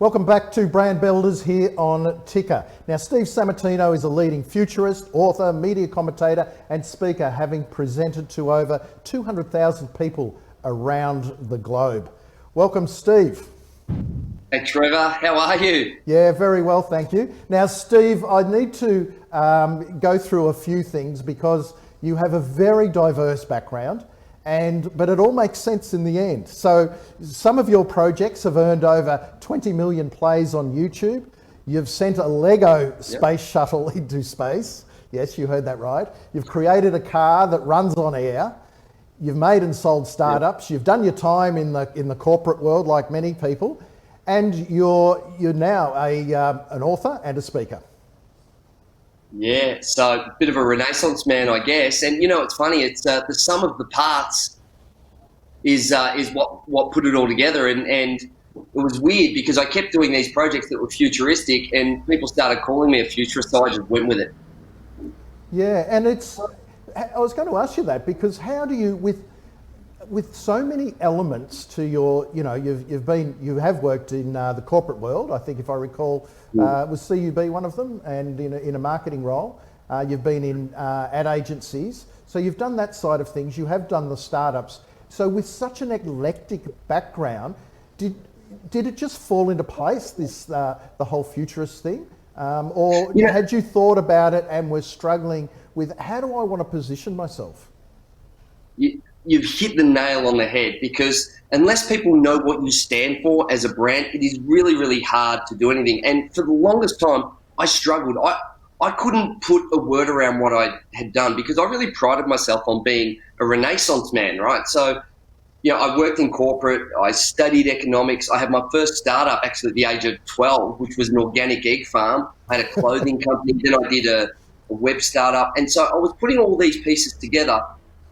Welcome back to Brand Builders here on Ticker. Now, Steve Sammartino is a leading futurist, author, media commentator and speaker, having presented to over 200,000 people around the globe. Welcome, Steve. Hey Trevor, how are you? Yeah, very well, thank you. Now, Steve, I need to go through a few things because you have a very diverse background, but it all makes sense in the end. So some of your projects have earned over 20 million plays on YouTube. You've sent a Lego space shuttle into space. Yes, you heard that right. You've created a car that runs on air. You've made and sold startups. You've done your time in the corporate world like many people. And you're now an author and a speaker. Yeah, so a bit of a renaissance man, I guess. And you know, it's funny. It's the sum of the parts is what put it all together. And it was weird because I kept doing these projects that were futuristic, and people started calling me a futurist, so I just went with it. Yeah, and I was going to ask you that because how do you with so many elements to your, you have worked in the corporate world. I think if I recall, was CUB one of them, and in a marketing role. You've been in ad agencies, so you've done that side of things. You have done the startups. So with such an eclectic background, did it just fall into place, this the whole futurist thing, or had you thought about it and were struggling with how do I want to position myself? You've hit the nail on the head, because unless people know what you stand for as a brand, it is really, really hard to do anything. And for the longest time, I struggled. I couldn't put a word around what I had done because I really prided myself on being a renaissance man, right? So, I worked in corporate, I studied economics. I had my first startup actually at the age of 12, which was an organic egg farm. I had a clothing company, then I did a web startup. And so I was putting all these pieces together.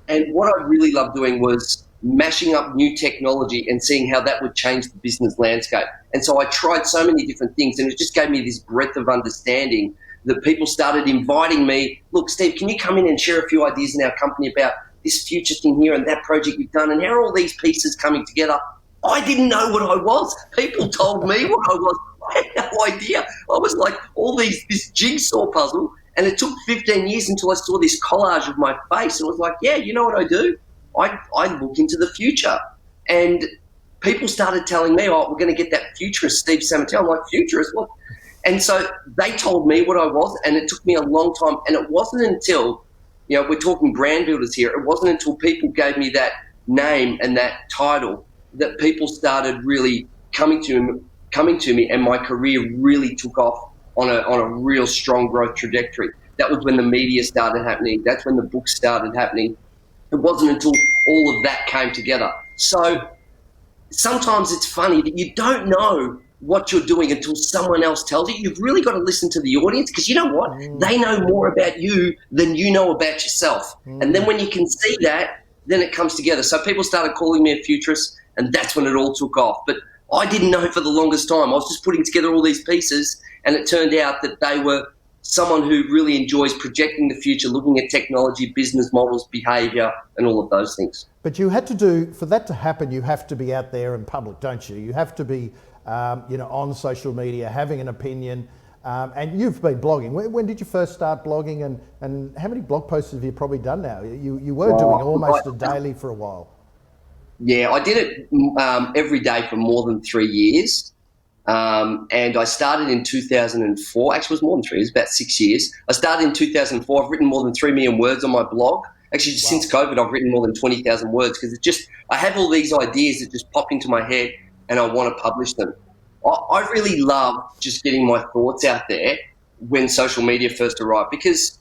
And what I really loved doing was mashing up new technology and seeing how that would change the business landscape. And so I tried so many different things, and it just gave me this breadth of understanding that people started inviting me, look, Steve, can you come in and share a few ideas in our company about this future thing here and that project you've done, and how are all these pieces coming together? I didn't know what I was. People told me what I was. I had no idea. I was like this jigsaw puzzle. And it took 15 years until I saw this collage of my face, and I was like, yeah, you know what I do? I look into the future. And people started telling me, oh, we're going to get that futurist, Steve Sammartino. I'm like, futurist? What? And so they told me what I was, and it took me a long time. And it wasn't until, we're talking brand builders here, it wasn't until people gave me that name and that title that people started really coming to me, and my career really took off on a real strong growth trajectory. That was when the media started happening. That's when the books started happening. It wasn't until all of that came together. So sometimes it's funny that you don't know what you're doing until someone else tells you. You've really got to listen to the audience, because you know what? They know more about you than you know about yourself. And then when you can see that, then it comes together. So people started calling me a futurist, and that's when it all took off. But I didn't know for the longest time. I was just putting together all these pieces, and it turned out that they were someone who really enjoys projecting the future, looking at technology, business models, behaviour, and all of those things. But you had to do, for that to happen, you have to be out there in public, don't you? You have to be, on social media, having an opinion, and you've been blogging. When did you first start blogging, and how many blog posts have you probably done now? You were doing almost a daily for a while. Yeah, I did it every day for more than 3 years. And I started in 2004. Actually, it was more than 3 years, about 6 years. I started in 2004. I've written more than 3 million words on my blog. Actually, since COVID, I've written more than 20,000 words, because I have all these ideas that just pop into my head and I want to publish them. I really love just getting my thoughts out there when social media first arrived, because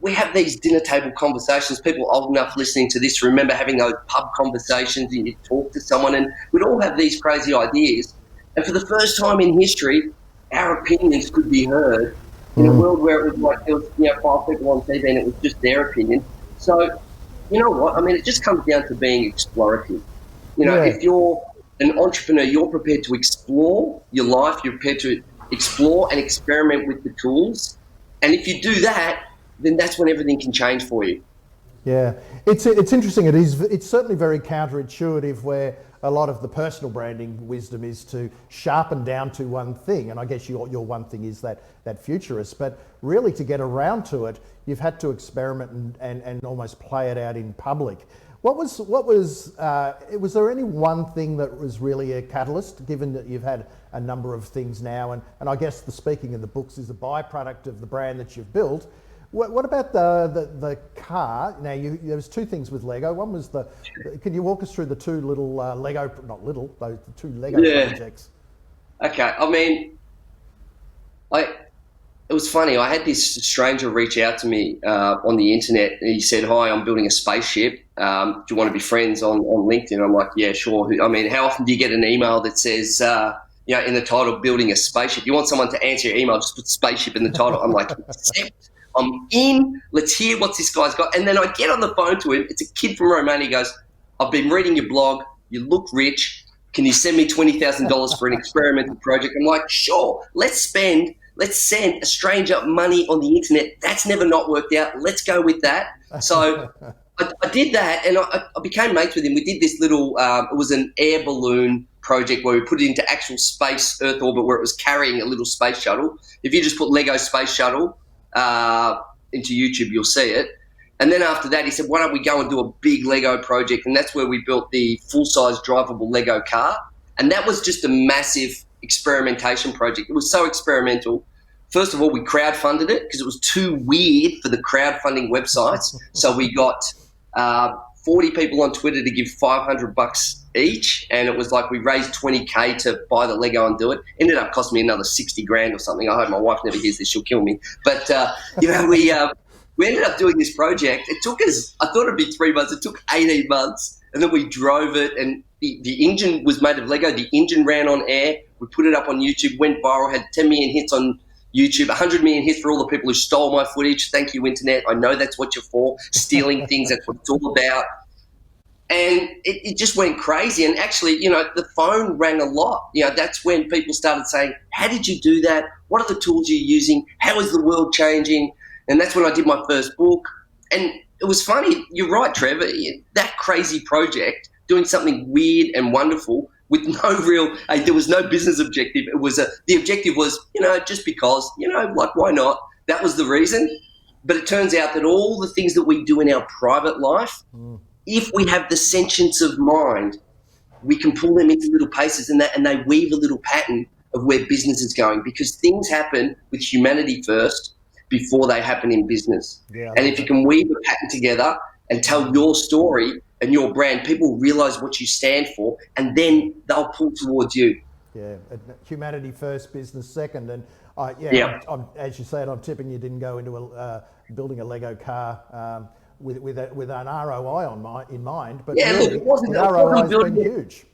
we have these dinner table conversations. People old enough listening to this remember having those pub conversations, and you talk to someone, and we'd all have these crazy ideas. And for the first time in history, our opinions could be heard in a world where it was like there was 5 people on TV and it was just their opinion. So, you know what? I mean, it just comes down to being explorative. If you're an entrepreneur, you're prepared to explore your life, you're prepared to explore and experiment with the tools. And if you do that, then that's when everything can change for you. Yeah, it's interesting. It's certainly very counterintuitive, where a lot of the personal branding wisdom is to sharpen down to one thing, and I guess your one thing is that futurist. But really, to get around to it, you've had to experiment and almost play it out in public. Was there any one thing that was really a catalyst, given that you've had a number of things now, and I guess the speaking in the books is a byproduct of the brand that you've built? What about the car? Now, there was two things with Lego. One was can you walk us through the two little Lego, not little, those the two Lego projects? Okay, I mean, it was funny. I had this stranger reach out to me on the internet. And he said, "Hi, I'm building a spaceship. Do you want to be friends on LinkedIn?" I'm like, "Yeah, sure." I mean, how often do you get an email that says, in the title, "building a spaceship"? You want someone to answer your email, just put spaceship in the title. I'm like, accept. I'm in. Let's hear what this guy's got. And then I get on the phone to him. It's a kid from Romania. He goes, "I've been reading your blog. You look rich. Can you send me $20,000 for an experimental project?" I'm like, "Sure. Let's send a stranger money on the internet. That's never not worked out. Let's go with that." So I did that, and I became mates with him. We did this little, it was an air balloon project where we put it into actual space Earth orbit, where it was carrying a little space shuttle. If you just put Lego space shuttle into YouTube, you'll see it. And then after that, he said, "Why don't we go and do a big Lego project?" And that's where we built the full-size drivable Lego car. And that was just a massive experimentation project. It was so experimental. First of all, we crowdfunded it because it was too weird for the crowdfunding websites. So we got 40 people on Twitter to give $500 each, and it was like we raised 20K to buy the Lego and do it. Ended up costing me another 60 grand or something. I hope my wife never hears this; she'll kill me. But we ended up doing this project. It took us, I thought it'd be 3 months. It took 18 months, and then we drove it. And the engine was made of Lego. The engine ran on air. We put it up on YouTube, went viral, had 10 million hits on YouTube, 100 million hits for all the people who stole my footage. Thank you, internet. I know that's what you're for. Stealing things, that's what it's all about. And it just went crazy. And actually, the phone rang a lot. That's when people started saying, "How did you do that? What are the tools you're using? How is the world changing?" And that's when I did my first book. And it was funny. You're right, Trevor. That crazy project, doing something weird and wonderful with no real, there was no business objective. It was the objective was, just because, like, why not? That was the reason. But it turns out that all the things that we do in our private life, if we have the sentience of mind, we can pull them into little paces, and they weave a little pattern of where business is going, because things happen with humanity first before they happen in business. Yeah, and if you can weave a pattern together and tell your story and your brand, people realize what you stand for, and then they'll pull towards you. Yeah, humanity first, business second. And I'm, as you said, I'm tipping you didn't go into building a Lego car with an ROI in mind, but yeah, really, look, it wasn't, the ROI has been huge.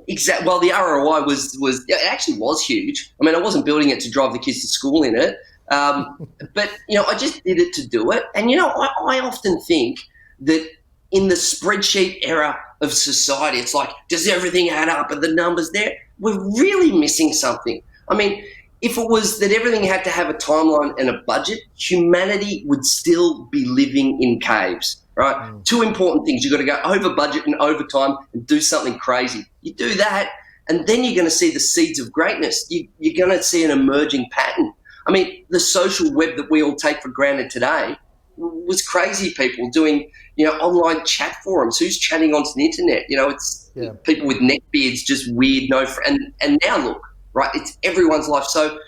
Exactly. Well, the ROI it actually was huge. I mean, I wasn't building it to drive the kids to school in it, but I just did it to do it. And I often think that in the spreadsheet era of society, it's like, does everything add up? Are the numbers there? We're really missing something. I mean, if it was that everything had to have a timeline and a budget, humanity would still be living in caves, right? Two important things. You've got to go over budget and over time and do something crazy. You do that, and then you're going to see the seeds of greatness. You're going to see an emerging pattern. I mean, the social web that we all take for granted today was crazy people doing, online chat forums. Who's chatting onto the internet? It's people with neck beards, just weird, and now look, right, it's everyone's life. So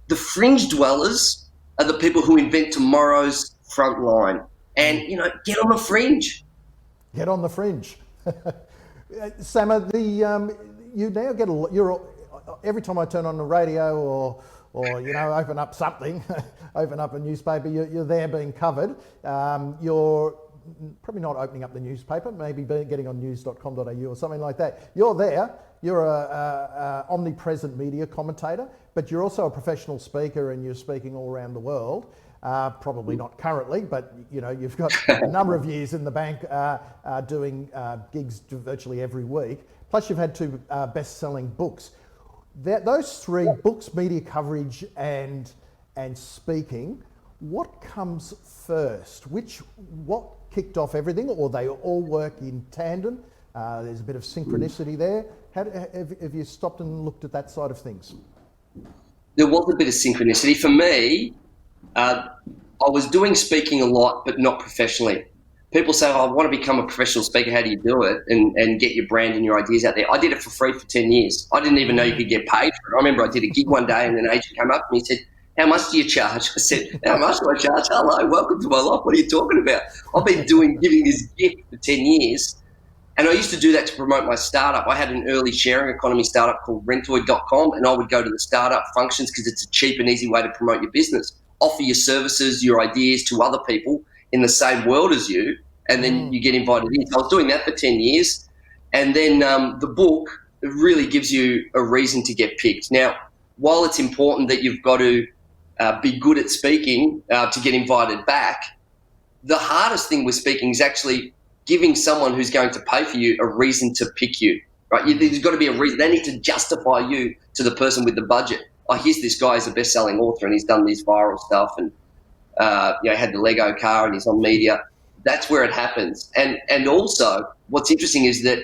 the fringe dwellers are the people who invent tomorrow's front line. And, get on the fringe. Get on the fringe. Samma, you now get every time I turn on the radio or open up something, open up a newspaper, you're there being covered. You're probably not opening up the newspaper, maybe getting on news.com.au or something like that. You're there. You're a omnipresent media commentator, but you're also a professional speaker, and you're speaking all around the world. Probably not currently, but you've got a number of years in the bank doing gigs virtually every week. Plus, you've had two best-selling books. Those three books, media coverage, and speaking. What comes first? What kicked off everything, or they all work in tandem? There's a bit of synchronicity there. Have you stopped and looked at that side of things? There was a bit of synchronicity. For me, I was doing speaking a lot, but not professionally. People say, oh, I want to become a professional speaker. How do you do it? And get your brand and your ideas out there. I did it for free for 10 years. I didn't even know you could get paid for it. I remember I did a gig one day and an agent came up to me and said, how much do you charge? I said, how much do I charge? Hello, welcome to my life. What are you talking about? I've been giving this gift for 10 years. And I used to do that to promote my startup. I had an early sharing economy startup called rentoid.com, and I would go to the startup functions because it's a cheap and easy way to promote your business. Offer your services, your ideas to other people in the same world as you, and then you get invited in. So I was doing that for 10 years. And then the book really gives you a reason to get picked. Now, while it's important that you've got to be good at speaking to get invited back, the hardest thing with speaking is actually giving someone who's going to pay for you a reason to pick you, right? There's got to be a reason. They need to justify you to the person with the budget. Oh, here's this guy, he's a best-selling author and he's done this viral stuff and had the Lego car and he's on media. That's where it happens. And also, what's interesting is that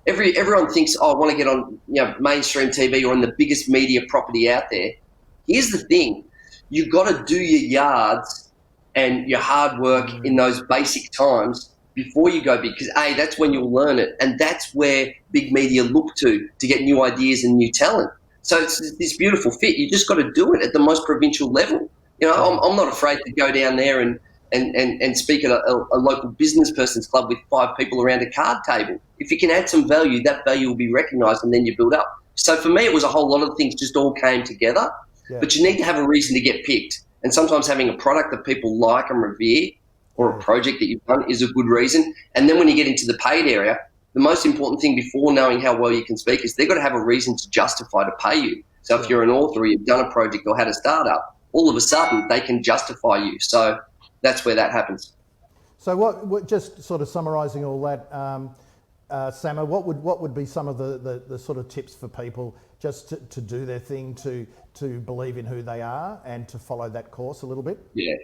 everyone thinks, oh, I want to get on mainstream TV or on the biggest media property out there. Here's the thing. You've got to do your yards and your hard work in those basic times before you go big, because that's when you'll learn it, and that's where big media look to get new ideas and new talent. So it's this beautiful fit. You just got to do it at the most provincial level. I'm not afraid to go down there and speak at a local business person's club with 5 people around a card table. If you can add some value, that value will be recognised, and then you build up. So for me, it was a whole lot of things just all came together. Yeah. But you need to have a reason to get picked, and sometimes having a product that people like and revere, or a project that you've done, is a good reason. And then when you get into the paid area, the most important thing before knowing how well you can speak is they've got to have a reason to justify to pay you. So if you're an author or you've done a project or had a startup, all of a sudden they can justify you. So that's where that happens. So what just sort of summarising all that, Sammer, what would be some of the sort of tips for people just to do their thing, to believe in who they are and to follow that course a little bit? Yeah.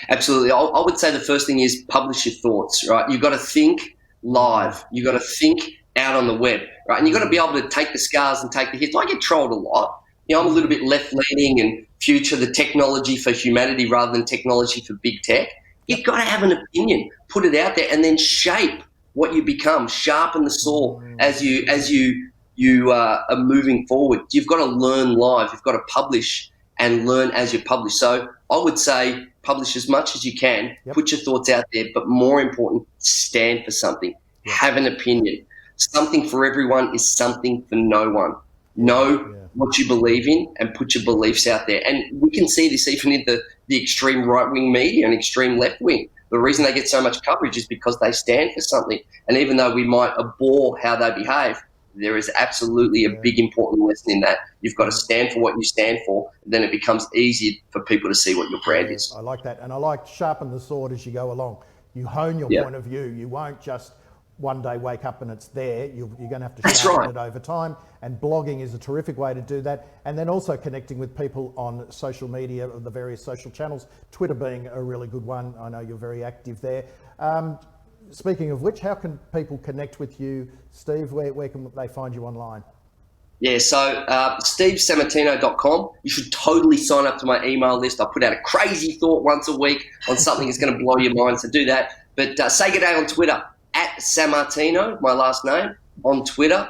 Absolutely. I would say the first thing is publish your thoughts, right? You've got to think live. You've got to think out on the web, right? And you've got to be able to take the scars and take the hits. I get trolled a lot. I'm a little bit left-leaning and future the technology for humanity rather than technology for big tech. You've got to have an opinion, put it out there, and then shape what you become, sharpen the saw as you are moving forward. You've got to learn live. You've got to publish and learn as you publish. So I would say publish as much as you can, put your thoughts out there, but more important, stand for something. Have an opinion. Something for everyone is something for no one. Know what you believe in and put your beliefs out there. And we can see this even in the extreme right-wing media and extreme left-wing. The reason they get so much coverage is because they stand for something. And even though we might abhor how they behave, there is absolutely a big important lesson in that. You've got to stand for what you stand for, and then it becomes easier for people to see what your brand is. I like that. And I like sharpen the sword as you go along. You hone your point of view. You won't just one day wake up and it's there. You're going to have to sharpen it over time. And blogging is a terrific way to do that. And then also connecting with people on social media, the various social channels, Twitter being a really good one. I know you're very active there. Speaking of which, how can people connect with you, Steve? Where can they find you online? Yeah, so stevesammartino.com. You should totally sign up to my email list. I put out a crazy thought once a week on something that's going to blow your mind, so do that. But say good day on Twitter, at Sammartino, my last name, on Twitter.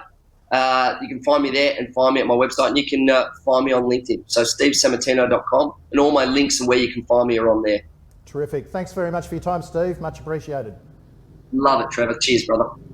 You can find me there and find me at my website, and you can find me on LinkedIn. So stevesammartino.com, and all my links and where you can find me are on there. Terrific. Thanks very much for your time, Steve. Much appreciated. Love it, Trevor. Cheers, brother.